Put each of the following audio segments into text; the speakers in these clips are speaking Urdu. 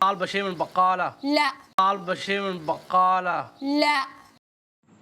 طالبة شيء من البقالة؟ لا طالبة شيء من البقالة؟ لا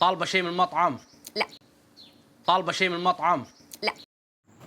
طالبة شيء من المطعم؟ لا طالبة شيء من المطعم؟ لا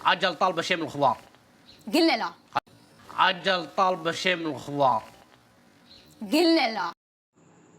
عجل طالبة شيء من الخضار. قلنا لا عجل طالبة شيء من الخضار. قلنا لا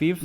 5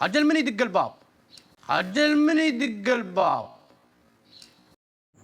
عجل من يدق الباب. عجل من يدق الباب.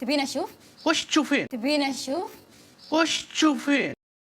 تبينا نشوف وش تشوفين؟ تبينا نشوف وش تشوفين؟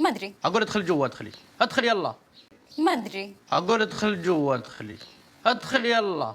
ما ادري اقول ادخل جوا، ادخلي ادخلي يلا. ما ادري اقول ادخل جوا، ادخلي ادخلي يلا.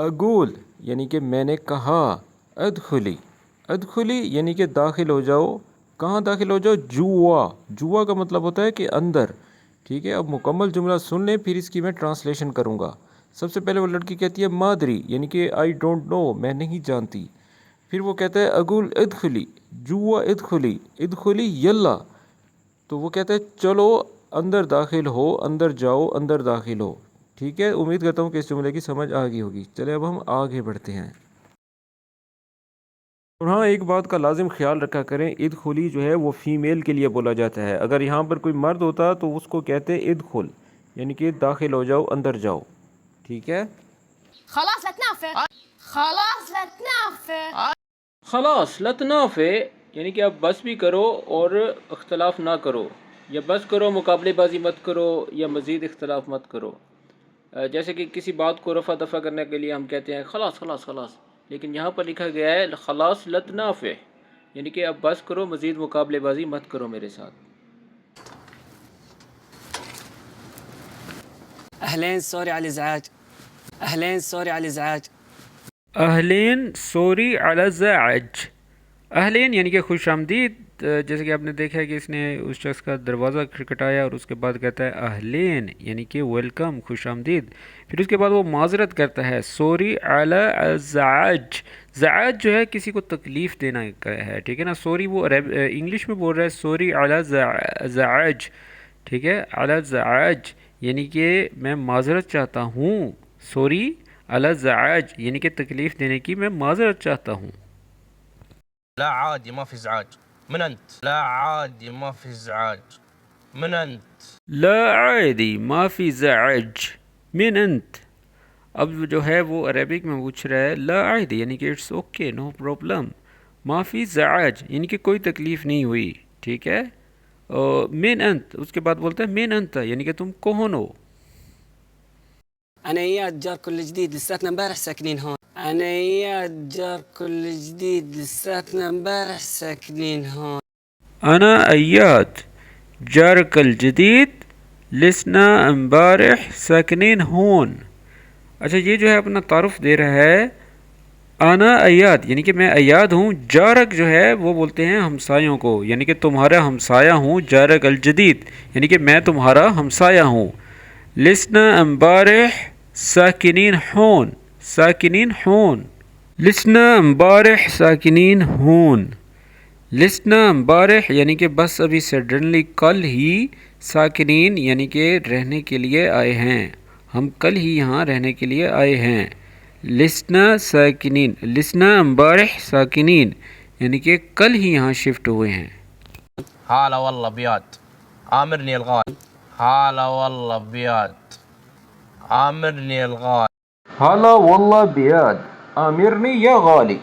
اگول یعنی کہ میں نے کہا، ادخلی ادخلی یعنی کہ داخل ہو جاؤ، کہاں داخل ہو جاؤ؟ جوا، جوا کا مطلب ہوتا ہے کہ اندر، ٹھیک ہے۔ اب مکمل جملہ سن لیں پھر اس کی میں ٹرانسلیشن کروں گا۔ سب سے پہلے وہ لڑکی کہتی ہے مادری یعنی کہ آئی ڈونٹ نو، میں نہیں جانتی۔ پھر وہ کہتا ہے اگول ادخلی، جوا ادخلی، ادخلی یلا، تو وہ کہتا ہے چلو اندر داخل ہو، اندر جاؤ، اندر داخل ہو، ٹھیک ہے۔ امید کرتا ہوں کہ اس جملے کی سمجھ آ گئی ہوگی۔ چلے اب ہم آگے بڑھتے ہیں۔ اور ہاں ایک بات کا لازم خیال رکھا کریں، ادخلی جو ہے وہ فیمیل کے لیے بولا جاتا ہے۔ اگر یہاں پر کوئی مرد ہوتا تو اس کو کہتے ادخل یعنی کہ داخل ہو جاؤ، اندر جاؤ، ٹھیک ہے۔ خلاص لا تنافر، خلاص لا تنافر، خلاص لطنافے یعنی کہ اب بس بھی کرو اور اختلاف نہ کرو، یا بس کرو مقابلے بازی مت کرو، یا مزید اختلاف مت کرو۔ جیسے کہ کسی بات کو رفع دفع کرنے کے لیے ہم کہتے ہیں خلاص خلاص خلاص، لیکن یہاں پر لکھا گیا ہے خلاص لطنافے یعنی کہ اب بس کرو، مزید مقابلے بازی مت کرو میرے ساتھ۔ أهلين سوري على الإزعاج. أهلين سوري على الإزعاج. اہلین سوری علی الزعج، اہلین یعنی کہ خوش آمدید۔ جیسے کہ آپ نے دیکھا ہے کہ اس نے اس شخص کا دروازہ کھٹکھٹایا اور اس کے بعد کہتا ہے اہلین یعنی کہ ویلکم، خوش آمدید۔ پھر اس کے بعد وہ معذرت کرتا ہے سوری علی الزعج، زعج جو ہے کسی کو تکلیف دینا کا ہے، ٹھیک ہے نا۔ سوری وہ انگلش میں بول رہا ہے سوری علی الزعج، ٹھیک ہے، علی الزعج یعنی کہ میں معذرت چاہتا ہوں، سوری علی الزعج یعنی کہ تکلیف دینے کی میں معذرت چاہتا ہوں۔ لا عادي ما في ازعاج من انت لا عادي ما في ازعاج من انت لا عادی ما فی زعج من انت، اب جو ہے وہ عربک میں پوچھ رہا ہے لا عادی یعنی کہ اٹس اوکے، نو پرابلم، ما فی زعج یعنی کہ کوئی تکلیف نہیں ہوئی، ٹھیک ہے۔ من انت اس کے بعد بولتا ہے من انت یعنی کہ تم کون ہو۔ أنا إياد جاركم الجديد لساتنا امبارح ساكنين هون. أنا إياد جاركم الجديد لساتنا امبارح ساكنين هون. انا ایاد جارک الجدید لسنا امبارح ساکنین ہون۔ اچھا یہ جو ہے اپنا تعارف دے رہا ہے، انا ایاد یعنی کہ میں ایاد ہوں، جارک جو ہے وہ بولتے ہیں ہمسایوں کو، یعنی کہ تمہارا ہمسایہ ہوں، جارک الجدید یعنی کہ میں تمہارا ہمسایہ ہوں۔ لسنا امبارح ساکنین ہون، ساکنین ہون، لسنا امبارح ساکنین ہون، لسنا امبارح یعنی کہ بس ابھی سڈنلی کل ہی، ساکنین یعنی کہ رہنے کے لیے آئے ہیں، ہم کل ہی یہاں رہنے کے لیے آئے ہیں۔ لسنا ساکنین، لسنا امبارح ساکنین یعنی کہ کل ہی یہاں شفٹ ہوئے ہیں۔ هلا والله بياد آمرني الغال هلا والله بياد آمرني الغال حالا واللہ بیاد آمرنی یا غالی،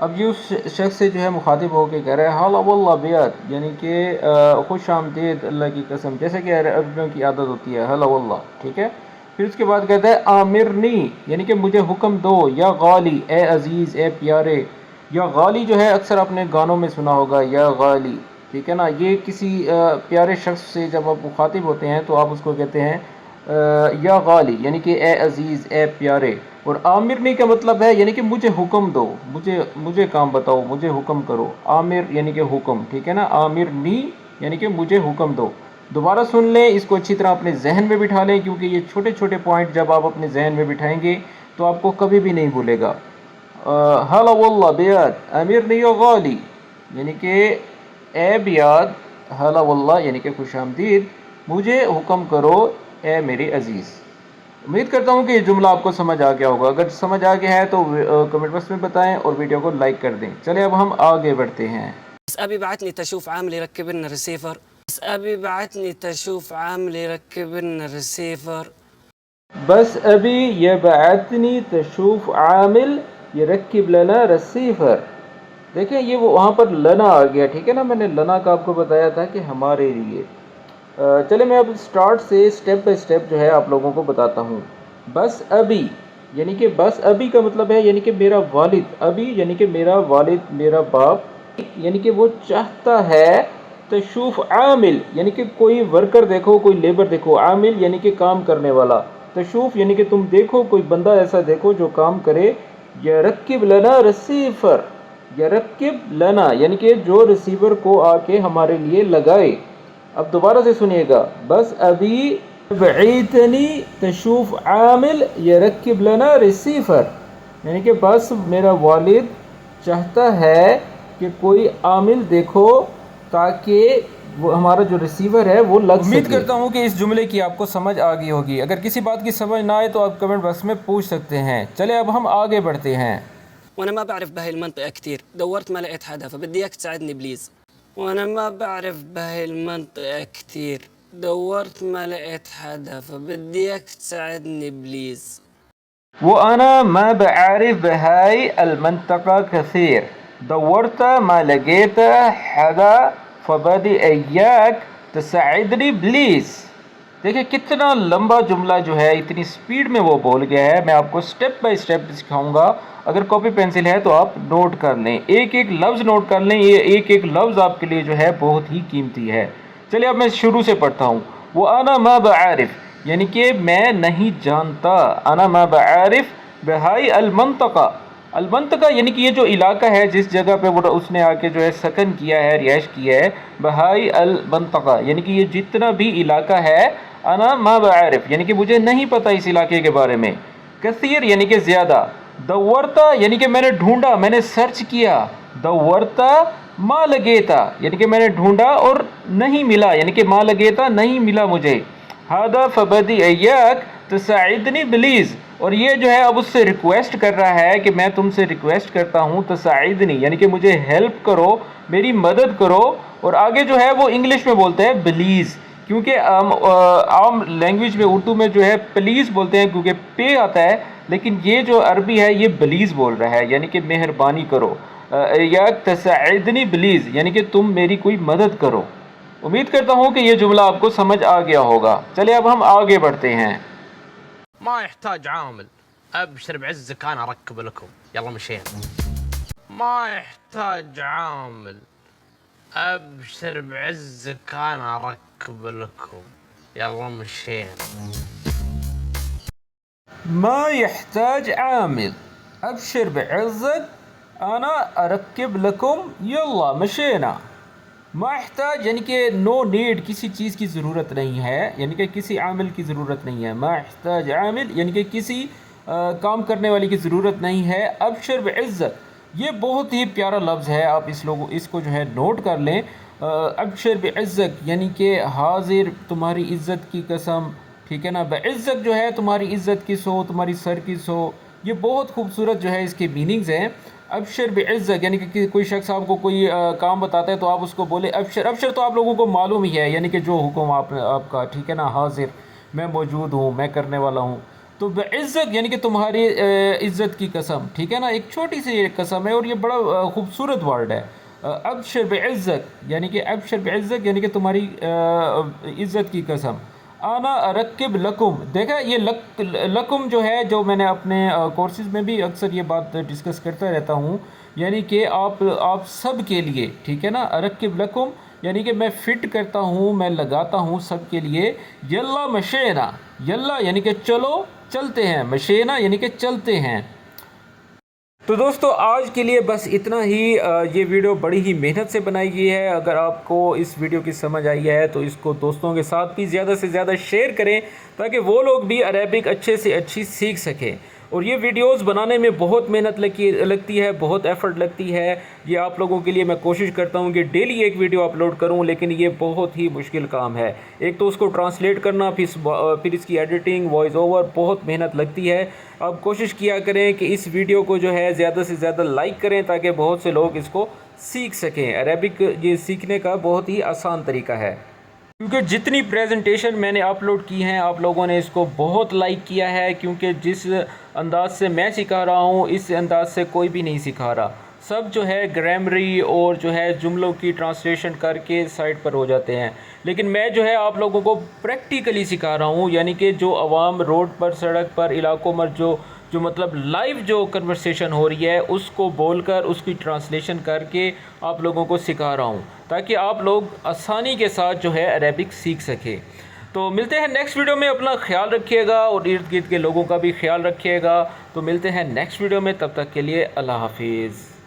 اب یہ اس شخص سے جو ہے مخاطب ہو کے کہہ رہا ہے حالا واللہ بیاد یعنی کہ خوش آمدید اللہ کی قسم، جیسے کہ عربیوں کی عادت ہوتی ہے حالا واللہ، ٹھیک ہے۔ پھر اس کے بعد کہتا ہے آمرنی یعنی کہ مجھے حکم دو، یا غالی اے عزیز اے پیارے، یا غالی جو ہے اکثر آپ نے گانوں میں سنا ہوگا یا غالی، ٹھیک ہے نا۔ یہ کسی پیارے شخص سے جب آپ مخاطب ہوتے ہیں تو آپ اس کو کہتے ہیں یا غالی یعنی کہ اے عزیز اے پیارے۔ اور آمرنی کا مطلب ہے یعنی کہ مجھے حکم دو، مجھے کام بتاؤ، مجھے حکم کرو، آمر یعنی کہ حکم، ٹھیک ہے نا۔ آمرنی یعنی کہ مجھے حکم دو۔ دوبارہ سن لیں اس کو اچھی طرح اپنے ذہن میں بٹھا لیں، کیونکہ یہ چھوٹے چھوٹے پوائنٹ جب آپ اپنے ذہن میں بٹھائیں گے تو آپ کو کبھی بھی نہیں بھولے گا۔ حالا واللہ بیاد آمرنی یا غالی یعنی کہ اے بیاد، حالا واللہ یعنی کہ خوش آمدید، مجھے حکم کرو اے میرے عزیز۔ امید کرتا ہوں کہ یہ جملہ آپ کو سمجھ آ گیا ہوگا، اگر سمجھ آ گیا ہے تو کمنٹ باکس میں بتائیں اور ویڈیو کو لائک کر دیں۔ چلیں اب ہم آگے بڑھتے ہیں۔ بس أبي بعتني تشوف عامل يركب لنا ريسيفر. بس أبي بعتني تشوف عامل يركب لنا ريسيفر. بس ابھی یبعثنی تشوف عامل یرکب لنا رسیفر، دیکھیں یہ وہاں پر لنا آ گیا، ٹھیک ہے نا۔ میں نے لنا کا آپ کو بتایا تھا کہ ہمارے لیے۔ چلے میں اب سٹارٹ سے سٹیپ بائی سٹیپ جو ہے آپ لوگوں کو بتاتا ہوں۔ بس ابھی یعنی کہ بس ابھی کا مطلب ہے یعنی کہ میرا والد، ابھی یعنی کہ میرا والد، میرا باپ، یعنی کہ وہ چاہتا ہے تشوف عامل یعنی کہ کوئی ورکر دیکھو، کوئی لیبر دیکھو، عامل یعنی کہ کام کرنے والا، تشوف یعنی کہ تم دیکھو کوئی بندہ ایسا دیکھو جو کام کرے. یرکب لنا رسیفر, یرکب لنا یعنی کہ جو ریسیور کو آ کے ہمارے لیے لگائے. اب دوبارہ سے سنیے گا, بس ابھی بعیتنی تشوف عامل یرکب لنا ریسیفر, یعنی کہ بس میرا والد چاہتا ہے کہ کوئی عامل دیکھو تاکہ وہ ہمارا جو ریسیور ہے وہ لگ سکے. امید کرتا ہوں کہ اس جملے کی آپ کو سمجھ آ گئی ہوگی. اگر کسی بات کی سمجھ نہ آئے تو آپ کمنٹ باکس میں پوچھ سکتے ہیں. چلے اب ہم آگے بڑھتے ہیں. وانا ما بعرف بهاي المنطقة كتير, دورت ما لقيت حدا, فبدي اياك تساعدني بليز. وانا ما بعرف بهاي المنطقة كتير, دورت ما لقيت حدا, فبدي اياك تساعدني بليز. وأنا ما بعرف بهاي المنطقة كثير, دورت ما لقيت حدا فبدي إياك تساعدني بلیز. دیکھیں کتنا لمبا جملہ جو ہے, اتنی سپیڈ میں وہ بول گیا ہے. میں آپ کو سٹیپ بائی سٹیپ سکھاؤں گا. اگر کاپی پینسل ہے تو آپ نوٹ کر لیں, ایک ایک لفظ نوٹ کر لیں. یہ ایک ایک لفظ آپ کے لیے جو ہے بہت ہی قیمتی ہے. چلیے اب میں شروع سے پڑھتا ہوں. وأنا ما بعرف یعنی کہ میں نہیں جانتا. انا ما بعرف بہائی المنطقہ, المنطقہ یعنی کہ یہ جو علاقہ ہے جس جگہ پہ وہ اس نے آ کے جو ہے سکن کیا ہے, رہائش کی ہے. بہائی المنطقہ یعنی کہ یہ جتنا بھی علاقہ ہے. انا ما بعرف یعنی کہ مجھے نہیں پتہ اس علاقے کے بارے میں. کثیر یعنی کہ زیادہ. دورتا یعنی کہ میں نے ڈھونڈا, میں نے سرچ کیا. دورتا ما لگیتا یعنی کہ میں نے ڈھونڈا اور نہیں ملا, یعنی کہ ما لگیتا نہیں ملا مجھے. ہادا فبدی ایاک تساعدنی بلیز, اور یہ جو ہے اب اس سے ریکویسٹ کر رہا ہے کہ میں تم سے ریکویسٹ کرتا ہوں. تساعدنی یعنی کہ مجھے ہیلپ کرو, میری مدد کرو. اور آگے جو ہے وہ انگلش میں بولتے ہیں بلیز, کیونکہ عام لینگویج میں اردو میں جو ہے پلیز بولتے ہیں کیونکہ پے آتا ہے, لیکن یہ جو عربی ہے یہ بلیز بول رہا ہے, یعنی کہ مہربانی کرو. یا تساعدنی بلیز یعنی کہ تم میری کوئی مدد کرو. امید کرتا ہوں کہ یہ جملہ آپ کو سمجھ آ گیا ہوگا. چلے اب ہم آگے بڑھتے ہیں. ما يحتاج عامل, ابشر بعزك انا اركب لكم, يلا مشينا. ما يحتاج عامل, ابشر بعزك انا اركب لكم, يلا مشينا. ما يحتاج عامل, ابشر بعزك انا ارکب لکم, یلا مشینا. ما يحتاج یعنی کہ نو نیڈ, کسی چیز کی ضرورت نہیں ہے, یعنی کہ کسی عامل کی ضرورت نہیں ہے. ما يحتاج عامل یعنی کہ کسی کام کرنے والی کی ضرورت نہیں ہے. ابشر بعزت یہ بہت ہی پیارا لفظ ہے, آپ اس کو جو ہے نوٹ کر لیں. ابشر بعزت یعنی کہ حاضر تمہاری عزت کی قسم, ٹھیک ہے نا. بعزت جو ہے تمہاری عزت کی سو, تمہاری سر کی سو. یہ بہت خوبصورت جو ہے اس کے میننگز ہیں. ابشر بعزت یعنی کہ کوئی شخص آپ کو کوئی کام بتاتا ہے تو آپ اس کو بولے ابشر. ابشر تو آپ لوگوں کو معلوم ہی ہے, یعنی کہ جو حکم آپ کا, ٹھیک ہے نا. حاضر میں موجود ہوں, میں کرنے والا ہوں. تو بعزت یعنی کہ تمہاری عزت کی قسم, ٹھیک ہے نا. ایک چھوٹی سی ایک قسم ہے اور یہ بڑا خوبصورت ورڈ ہے. ابشر بعزت یعنی کہ ابشر بعزت یعنی کہ تمہاری عزت کی قسم. انا ارکب لکم, دیکھا یہ لکم جو ہے, جو میں نے اپنے کورسز میں بھی اکثر یہ بات ڈسکس کرتا رہتا ہوں, یعنی کہ آپ سب کے لیے, ٹھیک ہے نا. ارکب لکم یعنی کہ میں فٹ کرتا ہوں, میں لگاتا ہوں سب کے لیے. یلا مشینا, یلا یعنی کہ چلو, چلتے ہیں. مشینا یعنی کہ چلتے ہیں. تو دوستو آج کے لیے بس اتنا ہی. یہ ویڈیو بڑی ہی محنت سے بنائی گئی ہے. اگر آپ کو اس ویڈیو کی سمجھ آئی ہے تو اس کو دوستوں کے ساتھ بھی زیادہ سے زیادہ شیئر کریں تاکہ وہ لوگ بھی عربک اچھے سے اچھی سیکھ سکیں. اور یہ ویڈیوز بنانے میں بہت محنت لگتی ہے, بہت ایفرٹ لگتی ہے. یہ آپ لوگوں کے لیے میں کوشش کرتا ہوں کہ ڈیلی ایک ویڈیو اپلوڈ کروں, لیکن یہ بہت ہی مشکل کام ہے. ایک تو اس کو ٹرانسلیٹ کرنا, پھر اس کی ایڈیٹنگ, وائس اوور, بہت محنت لگتی ہے. آپ کوشش کیا کریں کہ اس ویڈیو کو جو ہے زیادہ سے زیادہ لائک کریں تاکہ بہت سے لوگ اس کو سیکھ سکیں. عربک یہ سیکھنے کا بہت ہی آسان طریقہ ہے, کیونکہ جتنی پریزنٹیشن میں نے اپلوڈ کی ہیں آپ لوگوں نے اس کو بہت لائک کیا ہے. کیونکہ جس انداز سے میں سکھا رہا ہوں اس انداز سے کوئی بھی نہیں سکھا رہا. سب جو ہے گرامری اور جو ہے جملوں کی ٹرانسلیشن کر کے سائٹ پر ہو جاتے ہیں, لیکن میں جو ہے آپ لوگوں کو پریکٹیکلی سکھا رہا ہوں. یعنی کہ جو عوام روڈ پر, سڑک پر, علاقوں میں جو مطلب لائیو جو کنورسیشن ہو رہی ہے اس کو بول کر اس کی ٹرانسلیشن کر کے آپ لوگوں کو سکھا رہا ہوں تاکہ آپ لوگ آسانی کے ساتھ جو ہے عربک سیکھ سکیں. تو ملتے ہیں نیکسٹ ویڈیو میں. اپنا خیال رکھیے گا اور ارد گرد کے لوگوں کا بھی خیال رکھیے گا. تو ملتے ہیں نیکسٹ ویڈیو میں, تب تک کے لیے اللہ حافظ.